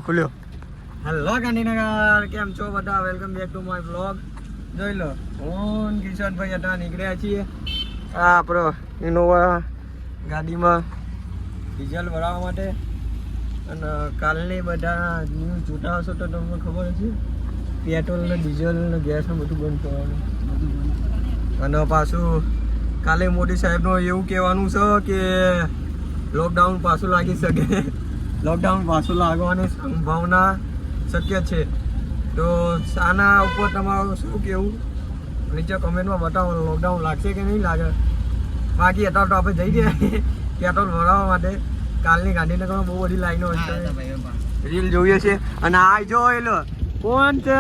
ખુલ્યો. Hello Gandhinagar, કેમ છો બધા? Welcome back to my blog. જોઈ લો, હું કિશનભાઈ હતા નીકળ્યા છીએ આ આપણો ઇનોવા ગાડીમાં ડીઝલ ભરાવવા માટે. અને કાલની બધા ન્યૂઝ જોતા હશો તો તમને ખબર હશે, પેટ્રોલ ને ડીઝલ ને ગેસ ને બધું બંધ કરવાનું. અને પાછું કાલે મોદી સાહેબનું એવું કહેવાનું છે કે લોકડાઉન પાછું લાગી શકે. લોકડાઉન પાછું લાગવાની સંભાવના શક્ય છે. તો આના ઉપર તમારું શું કહેવું નીચે કમેન્ટમાં બતાવો. લોકડાઉન લાગશે કે નહીં લાગે? બાકી અત્યારે તો આપણે જઈ ગયા પેટ્રોલ ભરાવવા માટે. કાલની ગાંધીનગરમાં બહુ બધી લાઈનો હશે, રીલ જોઈએ છે. અને આ જોઈ લો કોણ છે,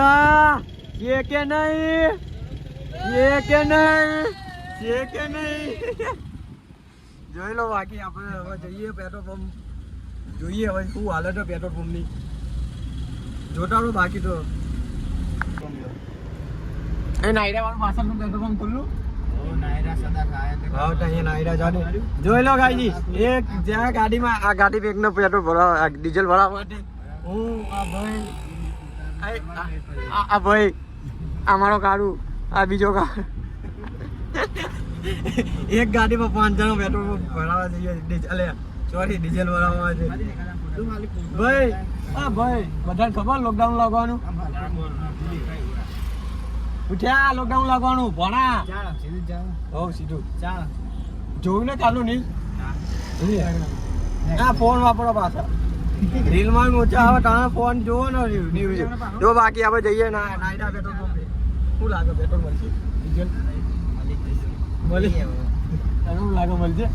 છે કે નહીં, છે કે નહીં, છે કે નહીં જોઈ લો. બાકી આપણે હવે જઈએ પેટ્રોલ પંપ, જોઈએ હવે શું હાલત પેટ્રોલ પંપની, જોતા રહો. બાકી તો એ નાયરા વાળું પાછળનું પેટ્રોલ પંપ ખુલ્લું. જોઈ લો ગાઈજી, એક જ્યાં ગાડીમાં આ ગાડી પેક નો પેટ્રોલ ભરાવા ડીઝલ ભરાવા માટે હું આ ભાઈ અમારો કાળું આ બીજો કાર એક ગાડીમાં 5 જણા પેટ્રોલ ભરાવા જઈએ. ડીઝલ ભરાવા છે ભાઈ. હા ભાઈ, બધાને ખબર લોકડાઉન લાગવાનું. ઉઠ્યા લોકડાઉન લાગવાનું ભણા. હો સીધું જોયું ને ચાલુ નહીં. હા ફોન વાપરો પાછા, રીલમાં ઓછા આવે તમે ફોન જોવો ને ન્યૂઝ જો. બાકી આપણે જઈએ નાયડા પેટ્રોલ પંપે. શું લાગે પેટ્રોલ મળશે? ડીઝલ મળી શું લાગે મળશે?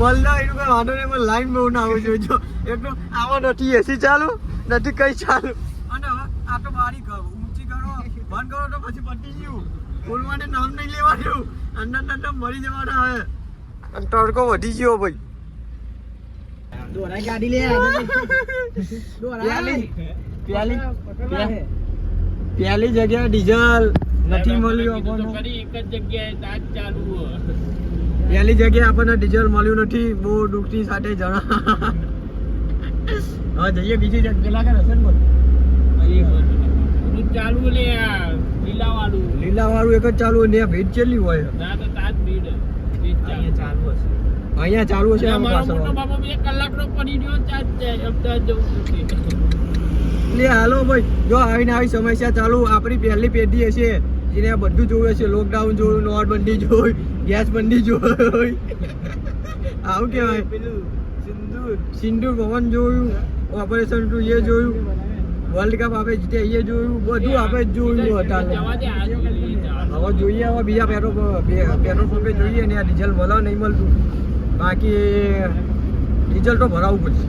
મળના એનું કઈ વાંધો નહીં, પણ લાઈન બહુ ના આવવું જોઈએ. એટલું આવા નથી એસી ચાલુ નથી કઈ ચાલુ. અને હવે આ તો બારી ઊંચી કરો બંધ કરો તો પછી પટી ગયું. ફૂલ માટે નામ નહીં લેવાનું, અંદર મરી જવાના હવે. અને તડકો વધી ગયો ભાઈ. ગાડી લે પેલી જગ્યાએ ડીઝલ નથી મળ્યું આપણને. પહેલી જગ્યાએ આપણને ડીઝલ મળ્યું નથી, બહુ દુઃખની સાથે જણા. હવે જઈએ બીજી જગ્યા. પેલા કે હશે ને ચાલુ લે લીલા વાળું એક જ ચાલુ ને ભીડ ચેલી હોય. અહીંયા ચાલુ હશે. હાલો ભાઈ, જો આવીને આવી સમસ્યા ચાલુ. આપણી પહેલી પેઢી હશે જેને બધું જોયું છે. લોકડાઉન જોયું, નોટબંધી જોઈ, ગેસ બંધી જોઈ, આવું કેવાય સિંદૂર ભવન જોયું, ઓપરેશન ટુ એ જોયું, વર્લ્ડ કપ આપણે જીતે એ જોયું, બધું આપણે જોયું હતા. હવે જોઈએ હવે બીજા પેટ્રોલ પંપે જોઈએ ને આ ડીઝલ મળે નહીં મળતું. બાકી ડીઝલ તો ભરાવવું પડશે,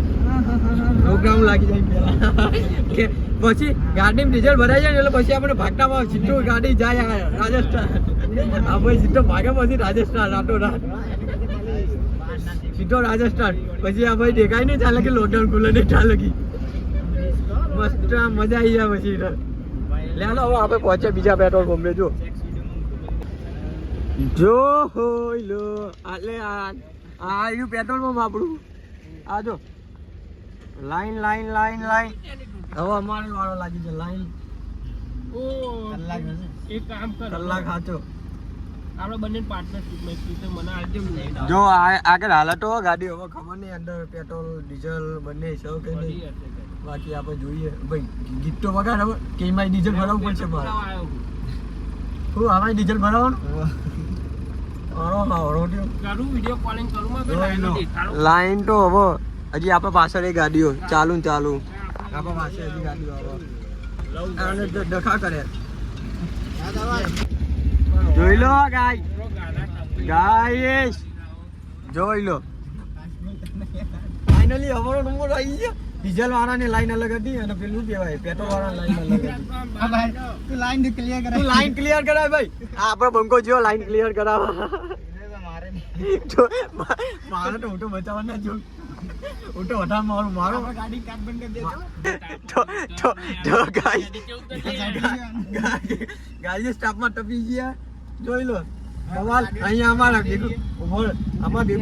લોકડાઉન લાગી જાય પહેલા. કે પછી ગાડીમાં ડીઝલ ભરાઈ જાય ને એટલે પછી આપણે ભાગતામાં સીધું ગાડી જાય રાજસ્થાન. આ ભાઈ સીધો ભાગે પછી રાજસ્થાન રાતોરાત સીધો રાજસ્થાન. પછી આ ભાઈ દેખાય નહીં ચાલે કે લોકડાઉન ખુલે નહીં ચાલે કે મસ્ત મજા આવી જાય પછી. લેલો હવે આપણે પહોંચે બીજા પેટ્રોલ પંપે. જો હોય લો એટલે આ આવ્યું પેટ્રોલ પંપ આપણું. આ જો લાઈન હવે અમારે વાળો લાગી છે લાઈન. કલાક સાચો આપણે બંને પાર્ટનરશિપ. જો આગળ હાલતો ગાડી હવે ખબર નહીં અંદર પેટ્રોલ ડીઝલ બંને છે કે નહીં. બાકી આપણે જોઈએ ભાઈ. ગીત તો વગાડ હવે કે એમાં ડીઝલ ભરાવવું પડશે મારે. શું આમાં ડીઝલ ભરાવવાનું? લાઈન તો હવે હજી આપણે પાછળ એ ગાડીઓ ચાલુ આપણે પાછળ હજી ગાડીઓ ડખા કરે. જોઈ લો ગાઈસ જોઈ લો. ફાઇનલી અમારો નંબર આવી ગયો. ડીઝલ વાળાની લાઈન અલગ હતી અને પેલું કહેવાય પેટ્રોલ વાળાની લાઈન અલગ હતી. લાઈન ક્લિયર કરાય ભાઈ. આપણો બંકો જેવો લાઈન ક્લિયર કરાવવા. મારે તો ઓટો બચાવવા ના જો ઓટો વઢા મારો ગાડી કાટ બંધ કરી દેજો. તો ગાડી સ્ટાફમાં ટપી ગયા. જોઈ લો બવાલ અહીંયા અમારા ભેગું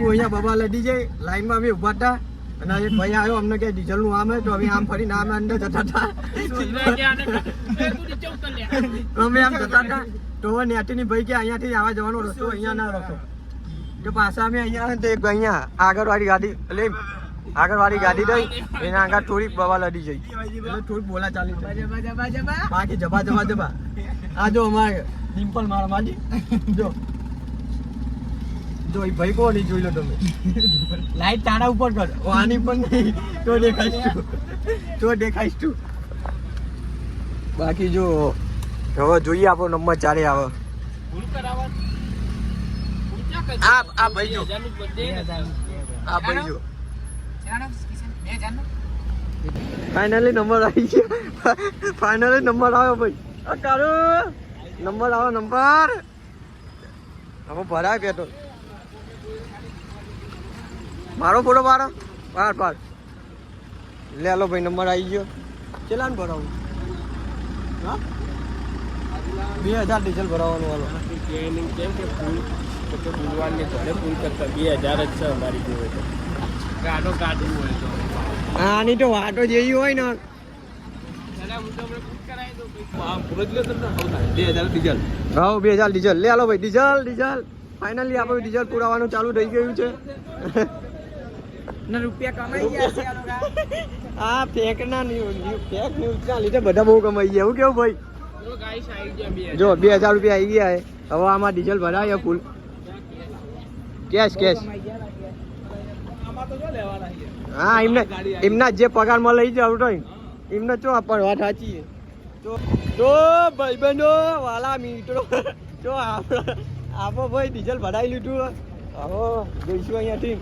અહીંયા બવાલ લડી જાય લાઈનમાં અમે ઉભા હતા. અને એક ભાઈ આવ્યો અમને કે ડીઝલ નું આમ હે તો અમે આમ ફરીને આમ અંદર જતા હતા અમે આમ જતા હતા તો નેટીની ભાઈ કે અહીંયાથી આવવા જવાનો રસ્તો અહીંયા ના રસ્તો તો પાછા અમે અહીંયા તો એક અહીંયા આગળવાળી ગાડી એટલે આગળવાળી ગાડી દઈ એના આગળ થોડીક બવા લડી જઈ એટલે થોડીક બોલા ચાલી બાકી જબા જબા જબા આ જો અમારે ડિમ્પલ મારા માજી જો જો એ ભાઈ કોની જોઈ લો તમે લાઈટ તારા ઉપર કર આની પણ નહીં તો દેખાઈશ તું બાકી જો હવે જોઈએ આપણો નંબર 4 આવે આ ભાઈ જો આ ભાઈ જો ફાઇનલી નંબર આવી ગયો ફાઇનલી નંબર આવ્યો ભાઈ આ કારો નંબર આવ્યો નંબર હવે ભરાય પેટ્રોલ મારો ફોટો પાડો પાડ લે લો ભાઈ નંબર આવી ગયો કેટલા ને ભરાવું હા 2000 ડીઝલ ભરાવાનું વાલો કેમ કે ફૂલ તો બોલવાની ઘરે ફૂલ કરતા 2000 જ છે અમારી જોડે તો ગાડો કાઢવું હોય તો આની તો વાટો જેવી હોય ને હા 2000 ડીઝલ લે લો ભાઈ ડીઝલ ફાઇનલી આપણું ડીઝલ પુરાવાનું ચાલુ થઈ ગયું છે રૂપિયા કમાઈ ગયા આ ફેક ના ફેક ન્યૂઝ ના લીધે બધા બહુ કમાઈ ગયા એવું કેવું ભાઈ જો 2000 રૂપિયા આવી ગયા હવે આમાં ડીઝલ ભરાય ફૂલ કેશ હા એમના જે પગારમાં લઈ જાવ તો એમને ચો પણ વાત સાચી તો ભાઈ બહેનો વાલા મીટરો જો આપો ભાઈ ડીઝલ ભરાઈ લીધું હવે જઈશું અહીંયાથી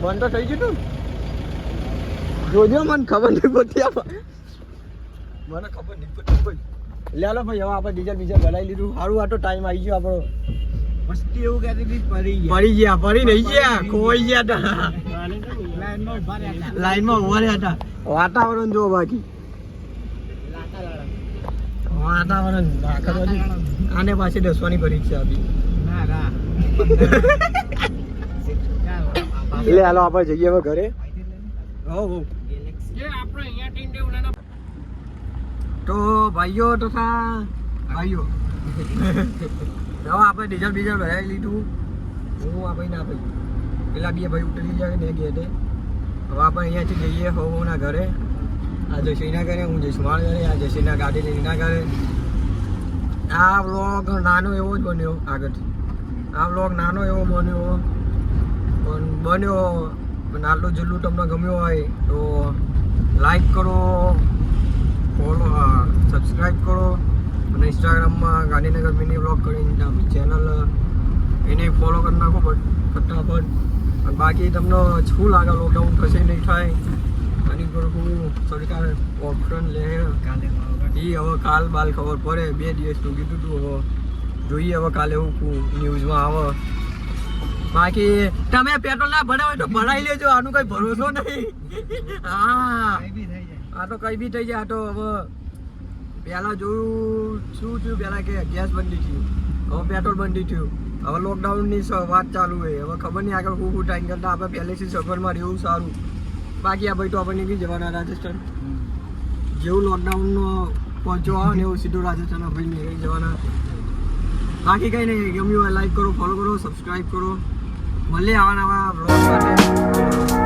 બંધ તો થઈ ગયું જોજો મને ખબર નહીં પડતી મને ખબર નહીં પડતી ભાઈ લે લો ભાઈ હવે આપણે ડીઝલ ભરાઈ લીધું સારું આટલો ટાઈમ આવી ગયો આપણો મસ્તી એવું કહેતી હતી પડી નહીં ગયા ખોવાઈ ગયા હતા લાઈનમાં ઉભા રહ્યા હતા વાતાવરણ જો બાકી વાતાવરણ આને પાછી 10 ની પરીક્ષા આપી લે હાલો આપણે જઈએ હવે ઘરે તો ભાઈઓ તથા ભાઈઓ હવે આપણે ડીઝલ ભરાવી લીધું હું આ ભાઈ ના ભાઈ પેલા બે ભાઈ ઉતરી જાય ને ગેટે હવે આપણે અહીંયાથી જઈએ હોના ઘરે આ જશીના ઘરે હું જઈશ મારા ઘરે આ જશીના ગાડી લઈને એના ઘરે આ વ્લોગ નાનો એવો જ બન્યો આગળથી આ વ્લોગ નાનો એવો બન્યો પણ આટલું જેટલું તમને ગમ્યું હોય તો લાઈક કરો ફોલો સબસ્ક્રાઈબ કરો અને ઇન્સ્ટાગ્રામમાં ગાંધીનગર મિની વ્લોગ કરીને ચેનલ એને ફોલો કરી નાખો ફટાફટ બાકી તમને શું લાગે લોકડાઉન થશે નહીં થાય આની પર હું સરકાર ઓપ્શન લે એ હવે કાલ બાલ ખબર પડે 2 દિવસનું કીધું હતું હવે જોઈએ હવે કાલે એવું ન્યૂઝમાં આવે બાકી તમે પેટ્રોલ ના ભરાવ હોય તો ભરાઈ લેજો આનું કઈ ભરોસો નહીં હા આ તો કઈ બી થઈ જાય આ તો હવે પહેલા જોયું શું થયું પહેલા કે ગેસ બંધી થયું હવે પેટ્રોલ બંધી થયું હવે લોકડાઉનની વાત ચાલુ હોય હવે ખબર નહીં આગળ ખૂબ ટાઈમ કરતા આપણે પહેલેથી સફરમાં રહેવું સારું બાકી આ ભાઈ તો આપણે નીકળી જવાના રાજસ્થાન જેવું લોકડાઉનનો પહોંચવા આવે ને એવું સીધું રાજસ્થાન ભાઈ નીકળી જવાના બાકી કંઈ નહીં ગમ્યું હોય લાઈક કરો ફોલો કરો સબસ્ક્રાઈબ કરો મળીએ આવા નવા બ્લોગ માટે